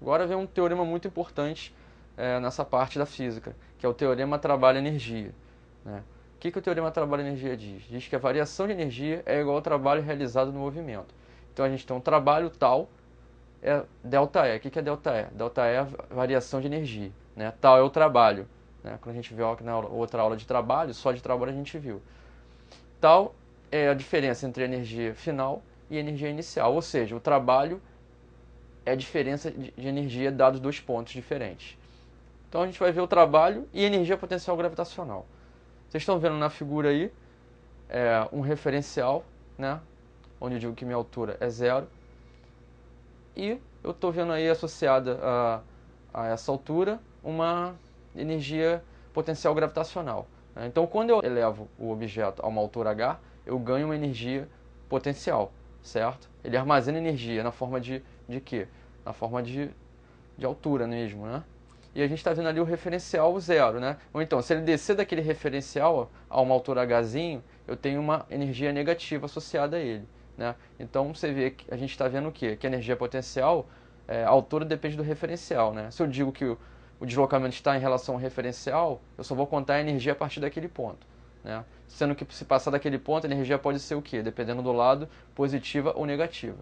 Agora vem um teorema muito importante nessa parte da física, que é o teorema trabalho-energia, né? O que o teorema trabalho-energia diz? Diz que a variação de energia é igual ao trabalho realizado no movimento. Então a gente tem um trabalho tal, é ΔE. O que é ΔE? ΔE é a variação de energia, né? Tal é o trabalho, né? Quando a gente viu na outra aula de trabalho, só de trabalho a gente viu. Tal é a diferença entre a energia final e a energia inicial, ou seja, o trabalho é a diferença de energia dados dois pontos diferentes. Então a gente vai ver o trabalho e energia potencial gravitacional. Vocês estão vendo na figura aí um referencial, né, onde eu digo que minha altura é 0. E eu estou vendo aí associada a essa altura uma energia potencial gravitacional. Então quando eu elevo o objeto a uma altura h, eu ganho uma energia potencial, certo? Ele armazena energia na forma de quê? Na forma de altura mesmo, né? E a gente está vendo ali o referencial 0, né? Ou então, se ele descer daquele referencial a uma altura hzinho, eu tenho uma energia negativa associada a ele, né? Então você vê que a gente está vendo o quê? Que a energia potencial, a altura depende do referencial, né? Se eu digo que o deslocamento está em relação ao referencial, eu só vou contar a energia a partir daquele ponto, né? Sendo que se passar daquele ponto, a energia pode ser o quê? Dependendo do lado, positiva ou negativa.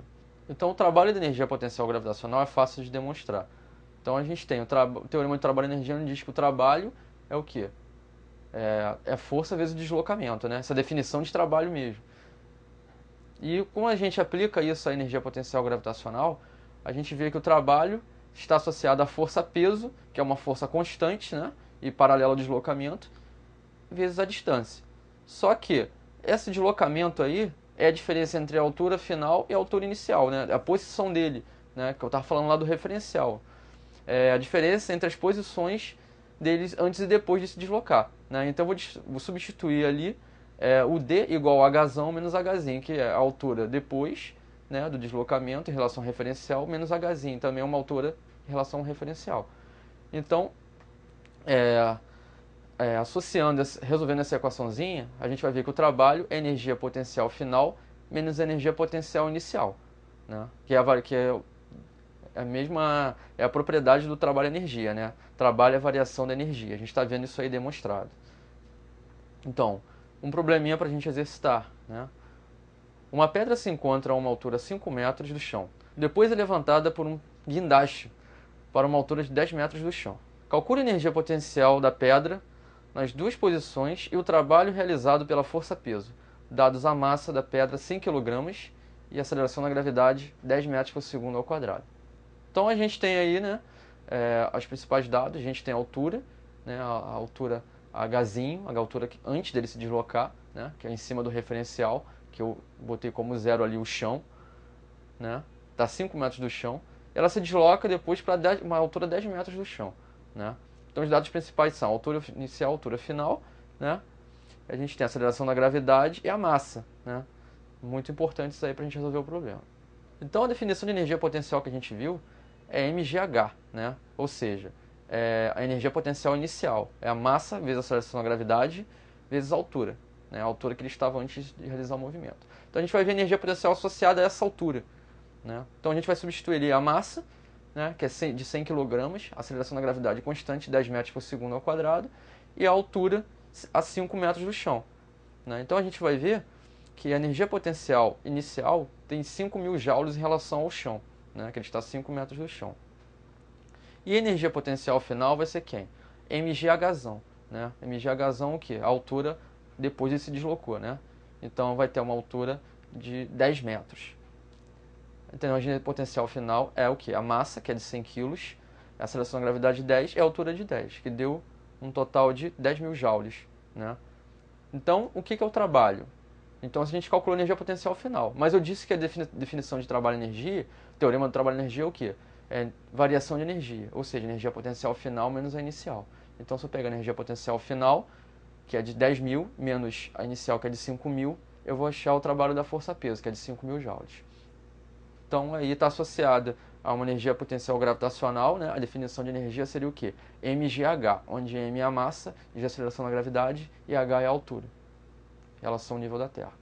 Então o trabalho da energia potencial gravitacional é fácil de demonstrar. Então a gente tem o teorema de trabalho e energia, onde diz que o trabalho é o quê? É força vezes o deslocamento, né? Essa definição de trabalho mesmo. E como a gente aplica isso à energia potencial gravitacional, a gente vê que o trabalho está associado à força-peso, que é uma força constante, né? E paralela ao deslocamento, vezes a distância. Só que esse deslocamento aí é a diferença entre a altura final e a altura inicial, né? A posição dele, né? Que eu estava falando lá do referencial. É a diferença entre as posições deles antes e depois de se deslocar, né? Então eu vou substituir ali o D igual a Hzão menos Hzinho, que é a altura depois, né, do deslocamento em relação ao referencial, menos Hzinho, também é uma altura em relação ao referencial. Então, associando, resolvendo essa equaçãozinha, a gente vai ver que o trabalho é energia potencial final menos energia potencial inicial, né? Que é a mesma, é a propriedade do trabalho-energia, né? Trabalho é a variação da energia. A gente está vendo isso aí demonstrado. Então, um probleminha para a gente exercitar, né? Uma pedra se encontra a uma altura 5 metros do chão. Depois é levantada por um guindaste para uma altura de 10 metros do chão. Calcule a energia potencial da pedra nas duas posições e o trabalho realizado pela força-peso, dados a massa da pedra 100 kg e a aceleração da gravidade 10 metros por segundo ao quadrado. Então a gente tem aí, né, os principais dados. A gente tem a altura, né, a altura Hzinho, a altura antes dele se deslocar, né, que é em cima do referencial, que eu botei como 0 ali o chão, né, está 5 metros do chão. Ela se desloca depois para uma altura 10 metros do chão, né. Então os dados principais são a altura inicial, a altura final, né, a gente tem a aceleração da gravidade e a massa, né. Muito importante isso aí para a gente resolver o problema. Então a definição de energia potencial que a gente viu é mgh, né? Ou seja, é a energia potencial inicial, é a massa vezes a aceleração da gravidade vezes a altura, né? A altura que ele estava antes de realizar o movimento. Então a gente vai ver a energia potencial associada a essa altura, né? Então a gente vai substituir ali a massa, né, que é de 100 kg, a aceleração da gravidade constante, 10 metros por segundo ao quadrado, e a altura a 5 metros do chão, né? Então a gente vai ver que a energia potencial inicial tem 5.000 joules em relação ao chão, né, que ele está a 5 metros do chão. E a energia potencial final vai ser quem? mgh, né? mgh o quê? A altura depois ele se deslocou, né? Então vai ter uma altura de 10 metros. Então a energia potencial final é o quê? A massa, que é de 100 kg, a aceleração da gravidade 10 e a altura de 10, que deu um total de 10.000 joules, né? Então, o que é o trabalho? Então a gente calculou a energia potencial final. Mas eu disse que a definição de trabalho e energia, o teorema do trabalho e energia é o quê? É variação de energia, ou seja, energia potencial final menos a inicial. Então se eu pegar a energia potencial final, que é de 10.000, menos a inicial, que é de 5.000, eu vou achar o trabalho da força-peso, que é de 5.000 joules. Então aí está associada a uma energia potencial gravitacional, né? A definição de energia seria o quê? mgh, onde m é a massa, G é a aceleração da gravidade e h é a altura, em relação ao nível da Terra.